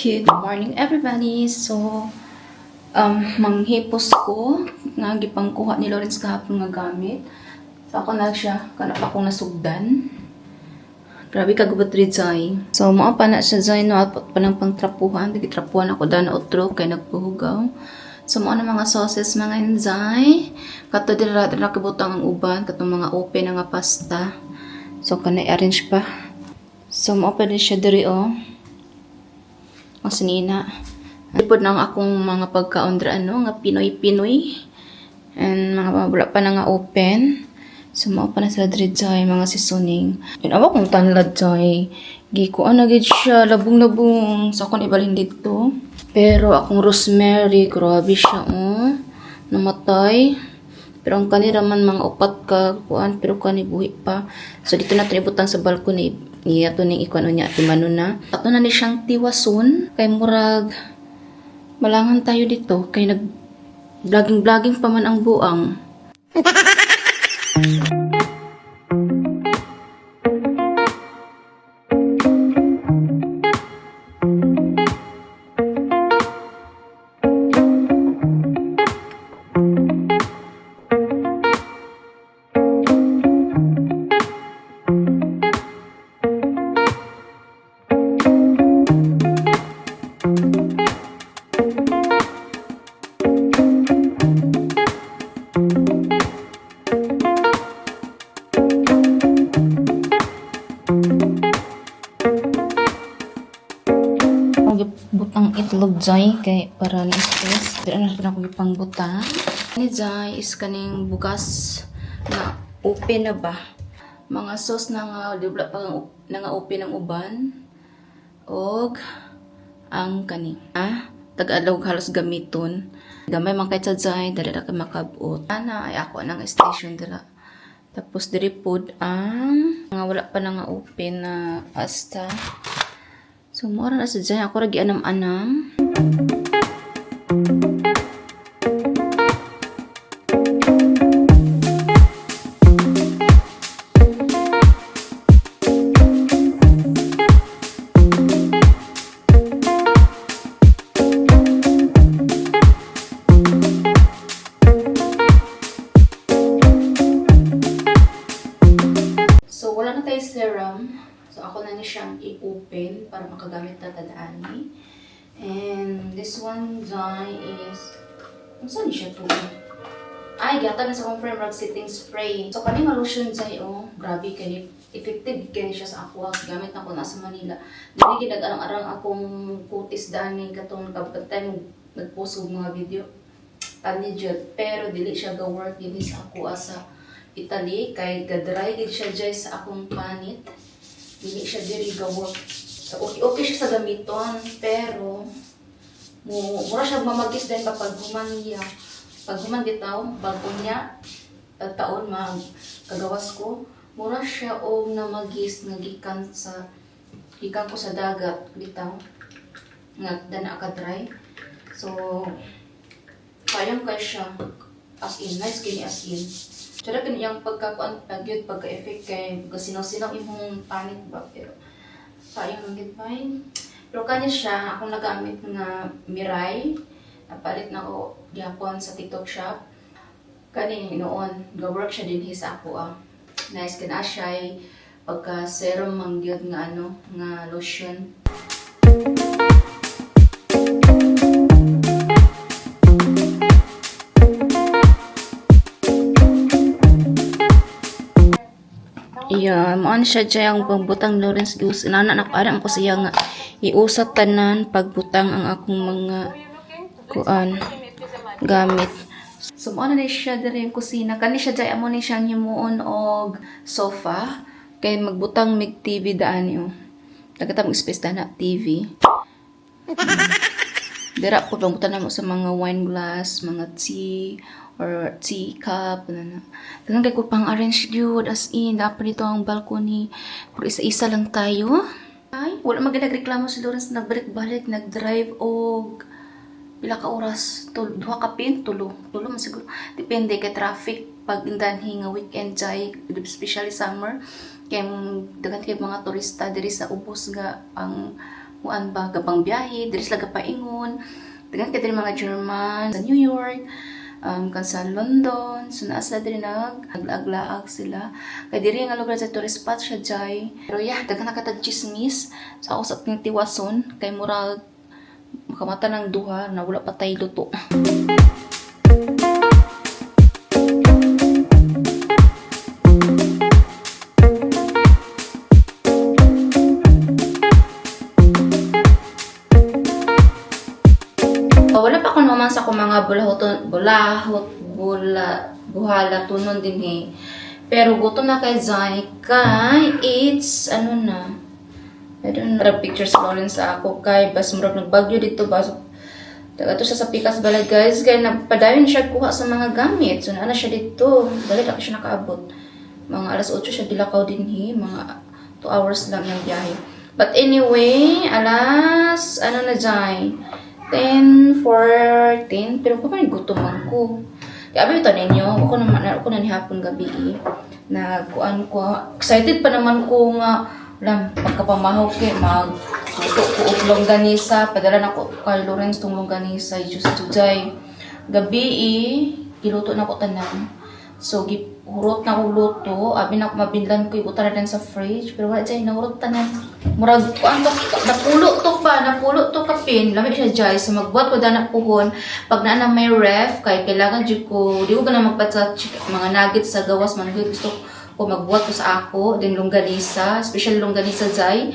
Good morning everybody. So, manghipos ko nga gipangkuha ni Lawrence kahapon nga gamit. So, ako na siya, kanap akong nasugdan. Grabe kagubot rin Zay. So, mao pa na siya Zay, no, at pa ng pangtrapuhan. Trapuhan ako daan na utro, kay nagpuhugaw. So, mao na mga sauces, mga Inzay. Kato dira kibutang ang uban, katong mga open nga pasta. So, kana-arrange pa. So, mao pa din siya diri, oh. Ang sinina. Lipod na akong mga pagkaondra, nga Pinoy-Pinoy. And mga wala pa na nga open. So, mao pa na sa Jai, mga seasoning. Yun, awa kong tanlad, Jai. Gikuan na gid siya, labong-labong. Sa akong ibalhin dito. Pero akong rosemary, grabe siya, oh. Namatay. Pero ang kanira man mga upat ka, kuan, pero kani buhi pa. So, dito natin ibutang sa balcony. Iya to ning ikuan niya timano na. Ato na ni siyang tiwason kay murag malangan tayo dito kay nag vlogging pa man ang buang. Butang itlog Jai kay para ni stress. Dira na ako gipang butang. Ni Jai is kaning bugas na open na ba. Mga sauce na nga dibla pa na nga open ang uban. Og ang kaning taga-adlaw halos gamiton. Gamay man kay Jai dira ka makabot. Ana ay ako nang station dira. Tapos diri pod ang nga wala pa na nga open na pasta. So, mura na sa dyan. Ako ragi anam-anam. So, wala na tayo serum. So, ako na ni siyang i-open para makagamit na tadaan. And this one Jai is... Kung saan siya to? Ay, gata na sa confirm rag setting spray. So, kaning lotion Jai, oh. Grabe kayo. Effective kayo siya sa aqua. Gamit na ko na sa Manila. Hindi ginag-arang-arang akong kutis daan ni katong kapatay mo nagpost og mga video. Tani jud. Pero dili siya ga-work dili sa aqua sa Italy. Kay ga-dry gid siya Jai sa akong panit. Hindi siya diri gawag. So, okay siya sa gamiton, pero mura siya mamagis din kapag humaniya. Pag humanditaw, bago niya, taon kagawas ko, mura siya o namagis nga gikan ko sa dagat, bitaw. Nga dana ka dry. So, kayang kay siya as in, nice kini as in. Tsara kaniyang pagkakuan pagyud pagka-effect kay sinaw-sinaw imong panit ba pero sayang ang gitbay. Pero kanya siya akong nagamit nga Mirai napalit na ko gyapon sa TikTok shop. Kani noon ga-work siya din sa ako Nice kana siya pagka serum mang gyud nga nga lotion. Yeah, maan siya dyan ang pagbutang Lawrence Goose. Inana na parang ko siya nga iusat tanan pagbutang ang akong mga kuan gamit. So, maan na siya diri yung kusina. Kani siya dyan amo ni siyang himuon og sofa. Kay magbutang mig TV daan yo. Nagkatang space na TV. Dira po pagbutan na mo sa mga wine glass, mga tea, or teacup, Dagang kay ko pang arrange yun, as in, dapat dito ang balcony. Pero isa-isa lang tayo. Ay, wala magandang si Lawrence, nagbalik-balik, nag-drive, o pila ka oras, duha ka pin, tulo man siguro. Depende kay traffic, pag indanhi nga weekend, Jai, especially summer. Kaya dagan kay mga turista diri sa ubos nga ang kuan ba gapang biyahe, diri sila gapaingon. Dagan kay diri mga German sa New York, kan sa London, so naa sila diri naglaag-laag sila. Kay diri nga lugar sa tourist spot siya jay. Pero yeah, dagan nakatag chismis sa ako sa tiwason kay murag makamata ng duha na wala pa tay luto. Wala pa ako naman sa akong mga buhala tunon din eh. Pero gutom na kay Zay kay it's ano na. I don't know. Pictures mo rin sa ako kay bas murag nagbagyo dito ba. Taga to sa Pikas Balay guys. Kaya napadayon siya kuha sa mga gamit. So naana siya dito. Balik ako siya nakaabot. Mga alas 8 siya dilakaw din eh. Mga 2 hours lang yung biyahe. But anyway, alas ano na Zay. 10:14 pero pa man gutom ko. Kaya abi ito ninyo, ako na ni hapon gabi nagkuan ko. Excited pa naman ko nga pagkapamahaw kay magluto ko og longganisa, padala na ko kay Lawrence tong longganisa, juice today. Gabi giluto na ko tanan. So gihurot na ko luto, abi na ko mabinlan ko ibutan na sa fridge, pero wala jay nahurot tanan. Murag kuan to napulo to kapin, lami siya jay. So magbuhat ko dana puhon pag naa na may ref kay kailangan jud ko di ko na magpatsa mga nuggets sa gawas man gusto ko magbuhat ko sa ako din longganisa, special longganisa jay.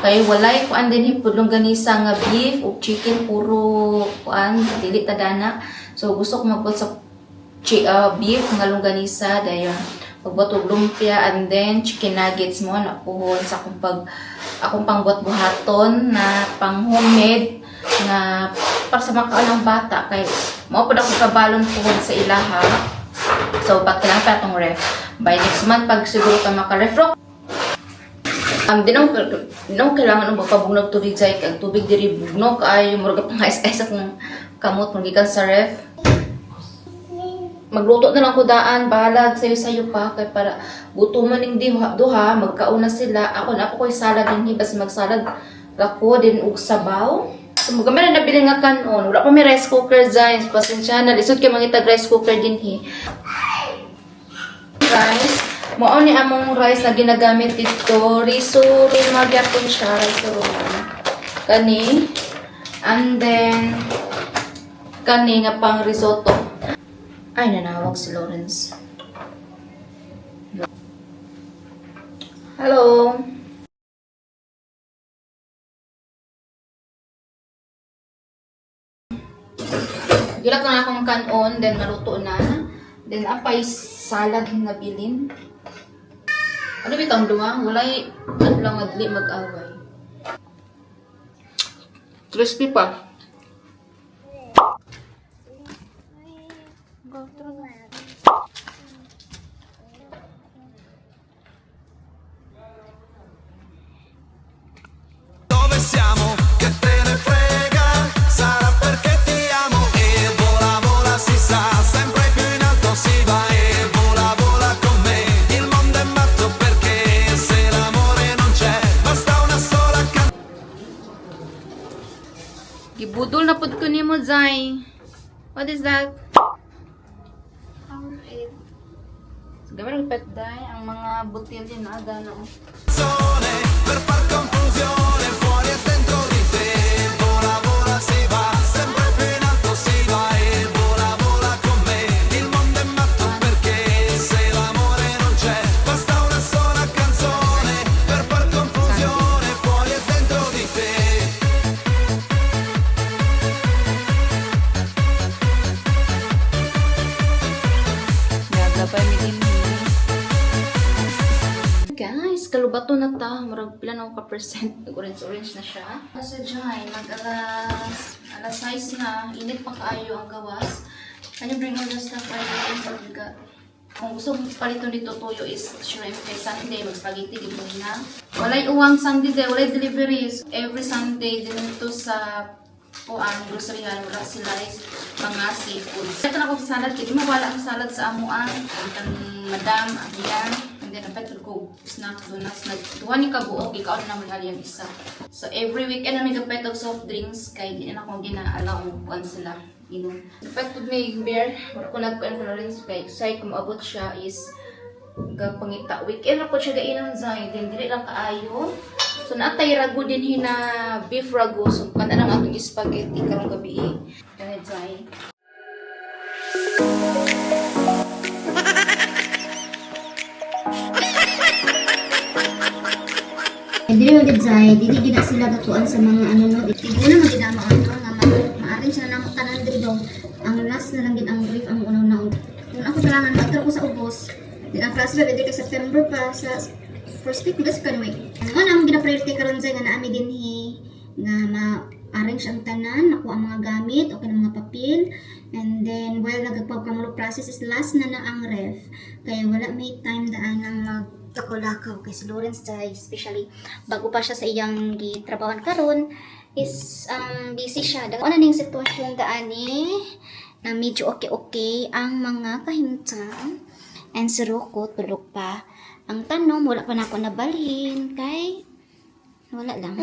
Kay walay kuan din hipod longganisa nga beef o chicken puro kuan dili ta dana. So gusto ko magbuhat sa beef nga longganisa dayon pagbuhat og lumpia and then chicken nuggets mo na puhon sa akong pangbuhat-buhaton na pang homemade na para sa makaalang bata kay mao pud ako kabalon puhon sa ilaha. So kailangan pa itong ref by next month pag siguro ka maka-refro. Dinaw kailangan ng magpabugnog tubig jay kag tubig diri bugnog ay murag pang ice-ice akong kamot magikan sa ref. Magluto na lang ko daan, bahalag sayo-sayo pa kay para gutuman ning duha, magkauna sila. Ako ko'y salad din bas magsalad ako din og sabaw. So magamay na nabili nga kanon. Wala pa may rice cooker dyan. Pasensya na lisod kay mangitag rice cooker din rice. Mao ni among rice na ginagamit dito. Riso rin magyapon siya, rice ron. Kani. And then kani nga pang risotto. Ay, nanawag si Lawrence. Hello? Gilak na akong kanon, then maluto na. Then, apay salad na bilin. Ano bitang duwa? Walay, ano lang madli mag-away. Crispy pa. Dove siamo? Che te ne frega? Sarà perché ti amo e vola vola si sa, sempre più in alto si va e vola vola con me. Il mondo è matto perché se l'amore non c'è, basta una sola canzone. Gibudol na pud ko nimo, Zay. What is that? Gawin pet dai ang mga butil din na agano. Per far confusione fuori e dentro di te, vola vola si va, sempre più in alto si va e vola vola con me. Il mondo è matto perché se l'amore non c'è, basta una sola canzone per far confusione fuori e dentro di te. Naglabay mi din. Guys, kalubato na ta. Murag pila na ka percent. Orange na siya. Kasi dyan, alas 6 na. Init pa kaayo ang gawas. Can you bring all the stuff I forgot? Kung gusto mong paliton dito toyo is shrimp kay Sunday. Mag-spaghetti, gito na. Walay uwang Sunday day. Walay deliveries. Every Sunday din ito sa groceryhan. Wala sila is mga seafood. Ito na ko sa salad. Hindi mawala ang salad sa amuan. Ang madam, abiyan. And then, napet ko og snack donuts. Nagtuwa ni kabuok, ikaw na naman hali ang isa. So every weekend na may gapet og soft drinks kay di na akong ginaalaw og sila inom. Dapat pud may beer, wala ko nag-conference kay say kung abot siya is pangita weekend ra po siya gainom zay then dili lang kaayo. So naatay ragu din hina beef ragu so kana lang atong spaghetti karong gabi. Kaya zay. Dili mo gid say, dili gid na sila gatuan sa mga ano no. Tiguna mo gid ang ano nga maaring siya namo tanan diri daw. Ang last na lang gid ang brief ang una na. Kung ako talangan magtro ko sa ubos. Di ang class ba kay September pa sa first week kasi kanway. Ano na ang gina-priority karon say nga naami dinhi nga ma-arrange ang tanan, nakuha ang mga gamit, okay na mga papel. And then while nagpapamulog process is last na na ang ref. Kaya wala may time daan ang lakaw kay si Lawrence dahil especially bago pa siya sa iyang gitrabawan karon is busy siya. Ano ning sitwasyon daan na medyo okay ang mga kahimtang and si Rocco tulog pa. Ang tanong wala pa na ako nabalhin kay wala lang.